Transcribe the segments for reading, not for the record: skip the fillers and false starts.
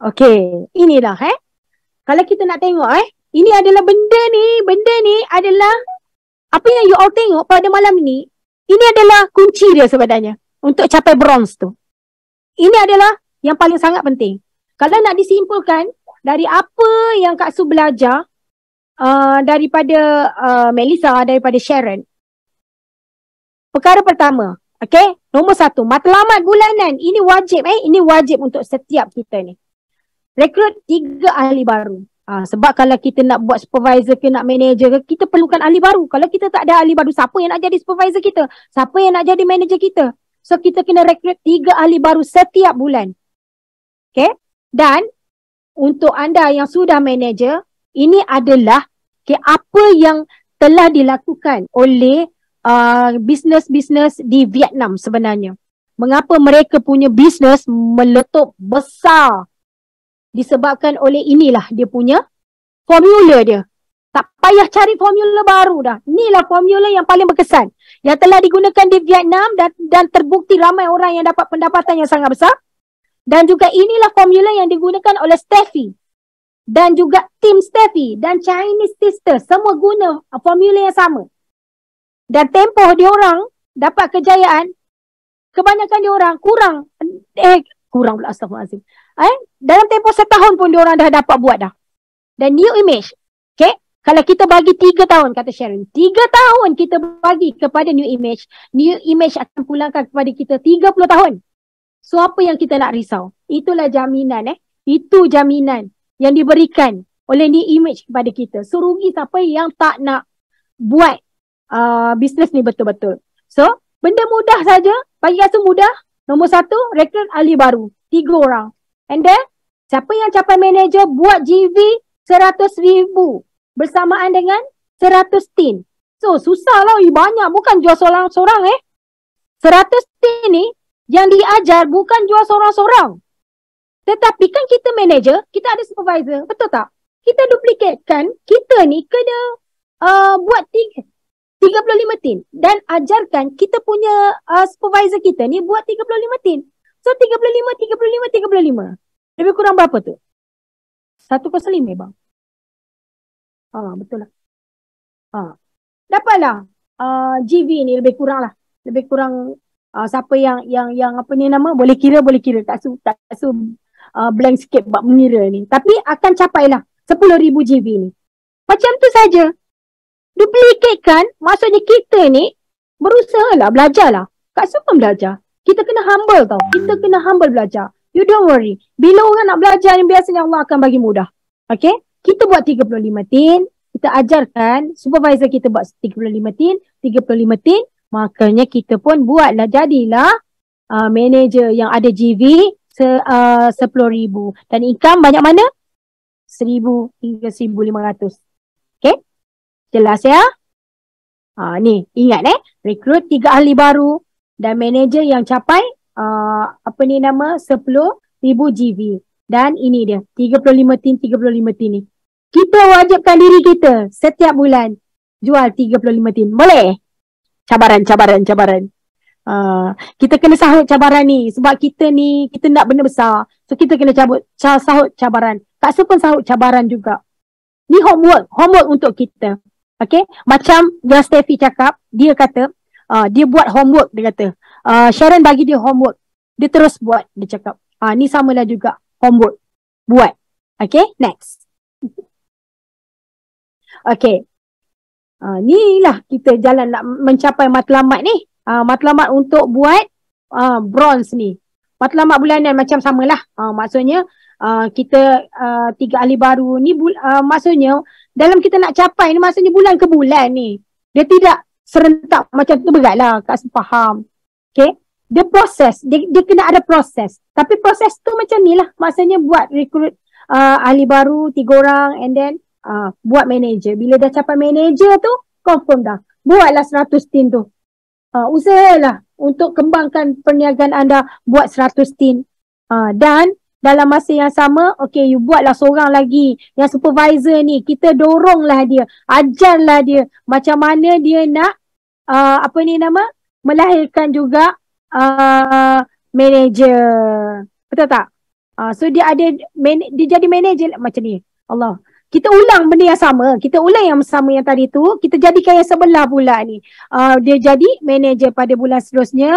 Okey, inilah kalau kita nak tengok ini adalah benda ni adalah apa yang you all tengok pada malam ni. Ini adalah kunci dia sebenarnya untuk capai bronze tu. Ini adalah yang paling sangat penting. Kalau nak disimpulkan dari apa yang Kak Su belajar daripada Melissa, daripada Sharon. Perkara pertama, okey, nombor 1, matlamat bulanan. Ini wajib ini wajib untuk setiap kita ni. Rekrut 3 ahli baru. Sebab kalau kita nak buat supervisor ke nak manager ke, kita perlukan ahli baru. Kalau kita tak ada ahli baru, siapa yang nak jadi supervisor kita? Siapa yang nak jadi manager kita? So kita kena rekrut 3 ahli baru setiap bulan. Okay? Dan untuk anda yang sudah manager, ini adalah apa yang telah dilakukan oleh bisnes-bisnes di Vietnam sebenarnya. Mengapa mereka punya bisnes meletup besar? Disebabkan oleh inilah dia punya formula dia. Tak payah cari formula baru dah. Inilah formula yang paling berkesan, yang telah digunakan di Vietnam dan terbukti ramai orang yang dapat pendapatan yang sangat besar. Dan juga inilah formula yang digunakan oleh Steffi dan juga tim Steffi dan Chinese Sisters. Semua guna formula yang sama. Dan tempoh diorang dapat kejayaan, kebanyakan diorang kurang pula, astagfirullahaladzim. Dalam tempoh setahun pun diorang dah dapat buat dah. Dan new image, okay? Kalau kita bagi 3 tahun, kata Sharon, 3 tahun kita bagi kepada new image akan pulangkan kepada kita 30 tahun. So apa yang kita nak risau? Itulah jaminan itu jaminan yang diberikan oleh new image kepada kita. So rugi siapa yang tak nak buat bisnes ni betul-betul. So benda mudah saja, bagi rasa mudah. Nombor 1, rekrut ahli baru 3 orang. And then siapa yang capai manager, buat GV 100,000 bersamaan dengan 100 tin. So susah lah, banyak, bukan jual seorang-seorang 100 tin ni yang diajar bukan jual seorang-seorang. Tetapi kan kita manager, kita ada supervisor, betul tak? Kita duplicatkan, kita ni kena buat 35 tin dan ajarkan kita punya supervisor kita ni buat 35 tin. So 35. Lebih kurang berapa tu? 1/5 bang. Betul lah. Dapatlah GV ni lebih kurang lah. Lebih kurang siapa yang apa ni nama, boleh kira. Tak su blank sikit buat mengira ni. Tapi akan capailah 10,000 GV ni. Macam tu saja. Duplicatekan, maksudnya kita ni berusaha lah, belajar lah. Kak Su pun belajar. Kita kena humble tau. Kita kena humble belajar. You don't worry. Bila orang nak belajar ni, biasanya Allah akan bagi mudah. Okay? Kita buat 35 tin. Kita ajarkan supervisor kita buat 35 tin. Makanya kita pun buatlah, jadilah manager yang ada GV 10,000. Dan income banyak mana? 1,000 hingga 1,500. Okay? Jelas ya? Ni, ingat rekrut 3 ahli baru dan manager yang capai 10,000 GV. Dan ini dia, 35 tin ni. Kita wajibkan diri kita setiap bulan jual 35 tin. Boleh? Cabaran. Kita kena sahut cabaran ni. Sebab kita ni, kita nak benda besar. So kita kena sahut cabaran. Kak Su pun sahut cabaran juga. Ni homework untuk kita. Okay? Macam yang Steffi cakap, dia kata, dia buat homework, dia kata. Sharon bagi dia homework. Dia terus buat, dia cakap. Ni samalah juga, homework. Buat. Okay? Next. Okay. Ni lah kita jalan nak mencapai matlamat ni. Matlamat untuk buat bronze ni. Matlamat bulanan macam samalah. Maksudnya, kita 3 ahli baru ni, maksudnya, dalam kita nak capai ni, maksudnya bulan ke bulan ni. Dia tidak serentak macam tu, beratlah. Kak Su faham. Okay? Dia proses. Dia kena ada proses. Tapi proses tu macam ni lah. Maksudnya buat rekrut ahli baru 3 orang and then buat manager. Bila dah capai manager tu, confirm dah. Buatlah 100 tin tu. Usahalah untuk kembangkan perniagaan anda, buat 100 tin. Dan dalam masa yang sama, okay, you buatlah seorang lagi yang supervisor ni. Kita doronglah dia, ajarlah dia macam mana dia nak melahirkan juga manager. Betul tak? So dia ada, dia jadi manager macam ni. Allah. Kita ulang benda yang sama. Kita ulang yang sama yang tadi tu. Kita jadikan yang sebelah pula ni. Dia jadi manager pada bulan seterusnya.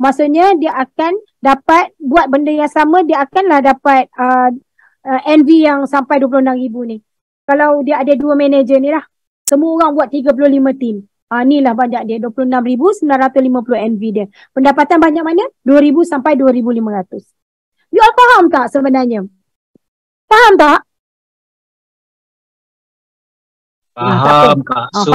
Maksudnya dia akan dapat buat benda yang sama. Dia akanlah dapat NV yang sampai 26,000 ni. Kalau dia ada 2 manager ni lah. Semua orang buat 35 tim. Ni lah banyak dia. 26,950 NV dia. Pendapatan banyak mana? 2,000 sampai 2,500. You all faham tak sebenarnya? Faham tak? Faham Kak Su.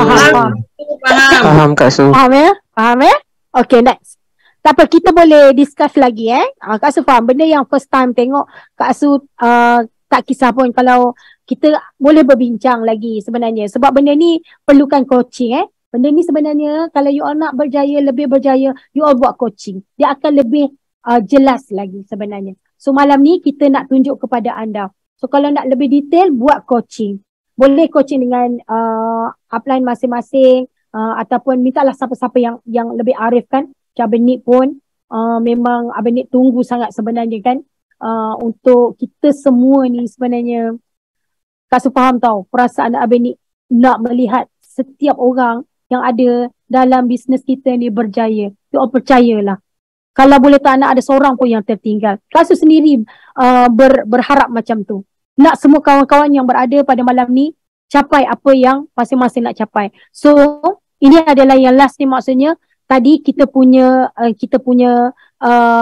Faham Kak Su. Faham ya? Faham ya? Okay, next. Tak apa, kita boleh discuss lagi Kak Su faham. Benda yang first time tengok Kak Su tak kisah pun kalau kita boleh berbincang lagi sebenarnya. Sebab benda ni perlukan coaching Benda ni sebenarnya kalau you all nak berjaya, lebih berjaya, you all buat coaching. Dia akan lebih jelas lagi sebenarnya. So malam ni kita nak tunjuk kepada anda. So kalau nak lebih detail, buat coaching. Boleh coaching dengan upline masing-masing ataupun mintalah siapa-siapa yang lebih arif kan. Macam Abang Nik pun memang Abang Nik tunggu sangat sebenarnya kan. Untuk kita semua ni sebenarnya Kak Su faham tau perasaan Abang Nik nak melihat setiap orang yang ada dalam bisnes kita ni berjaya. You all percayalah. Kalau boleh tak nak ada seorang pun yang tertinggal. Kak Su sendiri berharap macam tu. Nak semua kawan-kawan yang berada pada malam ni capai apa yang masing-masing nak capai. So, ini adalah yang last ni maksudnya. Tadi kita punya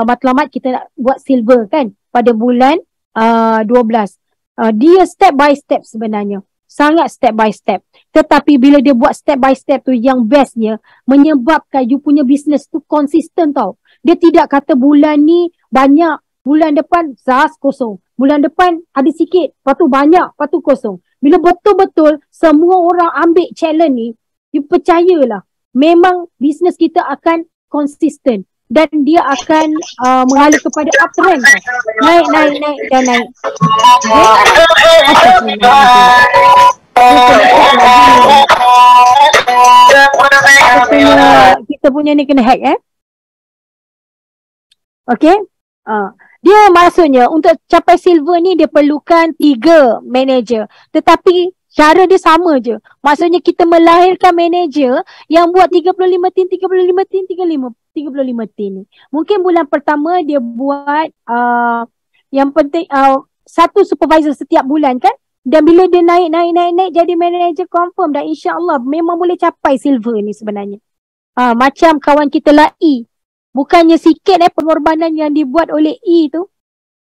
matlamat kita nak buat silver kan pada bulan 12. Dia step by step sebenarnya. Sangat step by step. Tetapi bila dia buat step by step tu yang bestnya menyebabkan you punya bisnes tu konsisten tau. Dia tidak kata bulan ni banyak, bulan depan zas kosong. Bulan depan ada sikit, lepas tu banyak, lepas tu kosong. Bila betul-betul semua orang ambil challenge ni, you percayalah. Memang bisnes kita akan konsisten. Dan dia akan mengalir kepada uptrend. Naik dan naik. Kita punya ni kena hack Okay. Dia maksudnya untuk capai silver ni dia perlukan 3 manager. Tetapi cara dia sama je. Maksudnya kita melahirkan manager yang buat 35 tim ni. Mungkin bulan pertama dia buat yang penting satu supervisor setiap bulan kan. Dan bila dia naik jadi manager confirm dan insya-Allah memang boleh capai silver ni sebenarnya. Macam kawan kita lah E. Bukannya sikit pengorbanan yang dibuat oleh E tu.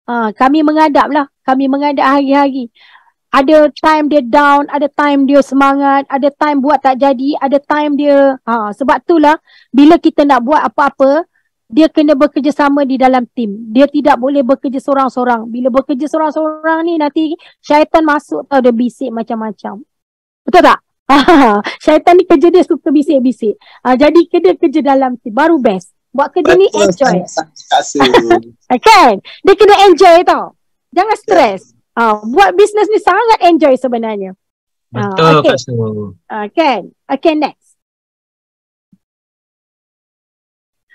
Kami mengadap lah. Kami mengadap hari-hari. Ada time dia down, ada time dia semangat, ada time buat tak jadi, ada time dia... sebab itulah bila kita nak buat apa-apa, dia kena bekerjasama di dalam tim. Dia tidak boleh bekerja seorang-seorang. Bila bekerja seorang-seorang ni nanti syaitan masuk tau, dia bisik macam-macam. Betul tak? Syaitan ni kerja dia suka bisik-bisik. Jadi kena kerja dalam tim. Baru best. Buat kerja ni enjoy. Kan? Dia kena enjoy tau. Jangan stres. Buat bisnes ni sangat enjoy sebenarnya. Betul okay. Kak Su. Kan? Okay, next.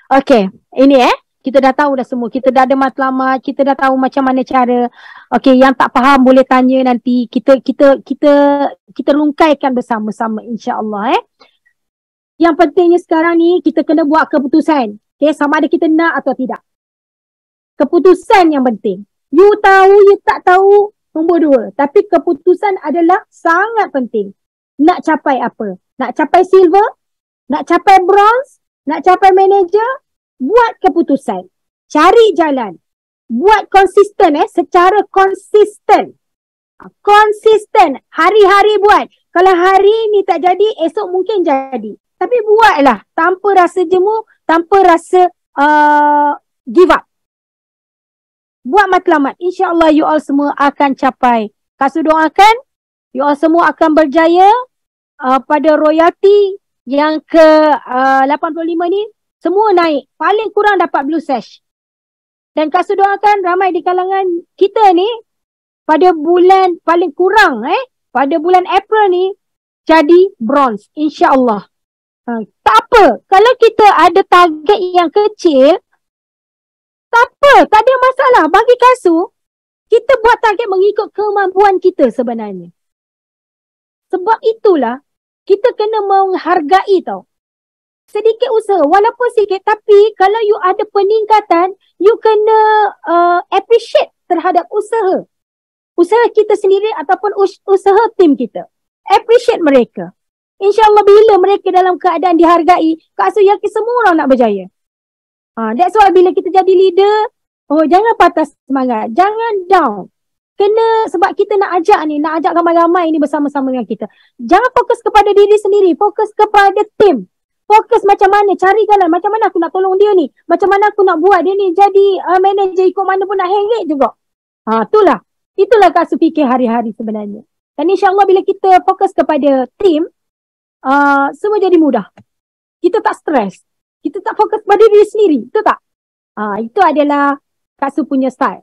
Okay, ini kita dah tahu dah semua. Kita dah ada matlamat, kita dah tahu macam mana cara. Okay, yang tak faham boleh tanya nanti. Kita lungkaikan bersama-sama insya-Allah Yang pentingnya sekarang ni kita kena buat keputusan. Okay, sama ada kita nak atau tidak. Keputusan yang penting. You tahu, you tak tahu, nombor 2. Tapi keputusan adalah sangat penting. Nak capai apa? Nak capai silver? Nak capai bronze? Nak capai manager? Buat keputusan. Cari jalan. Buat konsisten secara konsisten. Konsisten. Hari-hari buat. Kalau hari ni tak jadi, esok mungkin jadi. Tapi buatlah. Tanpa rasa jemu, tanpa rasa give up. Buat matlamat. InsyaAllah you all semua akan capai. Kak Su doakan, you all semua akan berjaya pada royalty yang ke 85 ni. Semua naik. Paling kurang dapat blue sash. Dan Kak Su doakan ramai di kalangan kita ni pada bulan paling kurang pada bulan April ni jadi bronze. InsyaAllah. Tak apa. Kalau kita ada target yang kecil, tak apa. Tak ada masalah. Bagi Kak Su, Kita buat target mengikut kemampuan kita sebenarnya. Sebab itulah kita kena menghargai tau. Sedikit usaha, walaupun sikit, tapi kalau you ada peningkatan, you kena appreciate terhadap usaha. Usaha kita sendiri ataupun usaha tim kita. Appreciate mereka. InsyaAllah bila mereka dalam keadaan dihargai, Kak Su yakin semua orang nak berjaya. That's why bila kita jadi leader, jangan patah semangat, jangan down. Sebab kita nak ajak ramai-ramai ni bersama-sama dengan kita. Jangan fokus kepada diri sendiri, fokus kepada tim. Fokus macam mana, cari jalan, macam mana aku nak tolong dia ni, macam mana aku nak buat dia ni jadi manager, ikut mana pun nak hang juga. Itulah Kak Su fikir hari-hari sebenarnya. Dan insyaAllah bila kita fokus kepada tim, semua jadi mudah. Kita tak stres, kita tak fokus pada diri sendiri, betul tak? Itu adalah Kak Su punya style.